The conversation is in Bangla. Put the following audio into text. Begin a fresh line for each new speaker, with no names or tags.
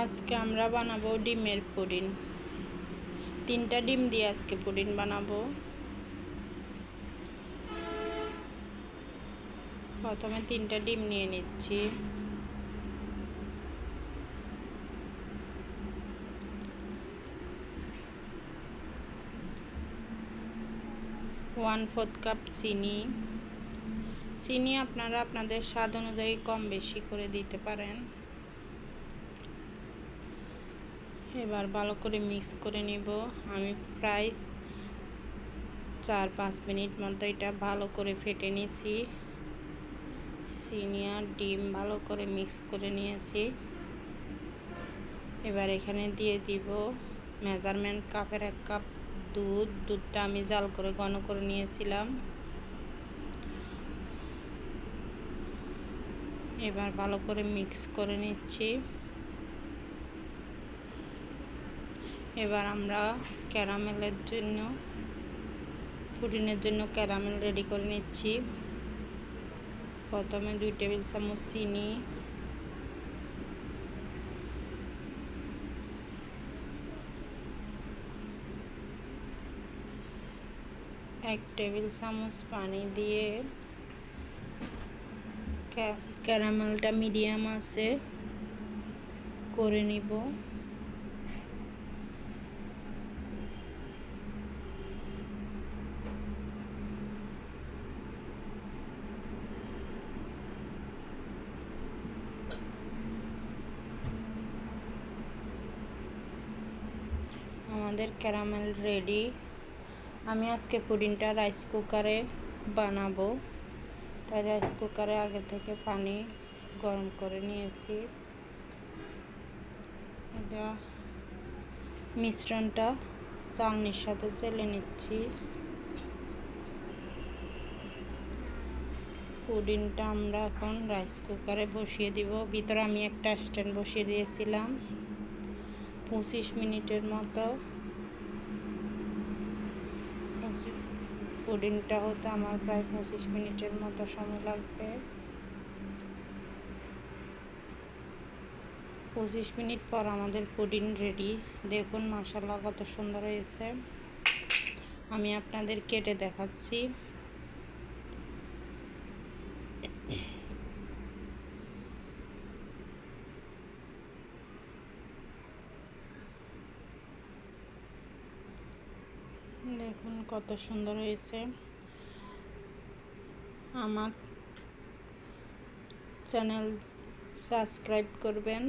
আজকে আমরা বানাবো ডিমের পুডিং। 3টা ডিম দিয়ে আজকে পুডিং বানাবো। প্রথমে 3টা ডিম নিয়ে নিচ্ছি। ওয়ান-4 কাপ চিনি। চিনি আপনারা আপনাদের স্বাদ অনুযায়ী কম বেশি করে দিতে পারেন। এবার ভালো করে মিক্স করে নিব। আমি প্রায় 4-5 মিনিট মতো এটা ভালো করে ফেটে নিয়েছি। চিনি আর ডিম ভালো করে মিক্স করে নিয়েছি। এবার এখানে দিয়ে দিব মেজারমেন্ট কাপের 1 কাপ দুধ। দুধটা আমি জাল করে ঘন করে নিয়েছিলাম। এবার ভালো করে মিক্স করে নিচ্ছি। এবার আমরা ক্যারামেলের জন্য পুডিংয়ের জন্য ক্যারামেল রেডি করে নিচ্ছি। প্রথমে 2 টেবিল চামচ চিনি, 1 টেবিল চামচ পানি দিয়ে ক্যারামেলটা মিডিয়াম আছে করে নিব। আমাদের ক্যারামেল রেডি। আমি আজকে পুডিংটা রাইস কুকারে বানাবো, তাই রাইস কুকারে আগে থেকে পানি গরম করে নিয়েছি। এটা মিশ্রণটা চালনির সাথে চেলে নিচ্ছি। পুডিংটা আমরা এখন রাইস কুকারে বসিয়ে দিব। ভিতরে আমি একটা স্ট্যান্ড বসিয়ে দিয়েছিলাম। 25 মিনিটের মতো পুডিংটা হতে আমার প্রায় 25 মিনিটের মতো সময় লাগবে। 25 মিনিট পর আমাদের পুডিং রেডি। দেখুন মাশাআল্লাহ কত সুন্দর হয়েছে। আমি আপনাদের কেটে দেখাচ্ছি। দেখুন কত সুন্দর হয়েছে। আমার চ্যানেল সাবস্ক্রাইব করবেন।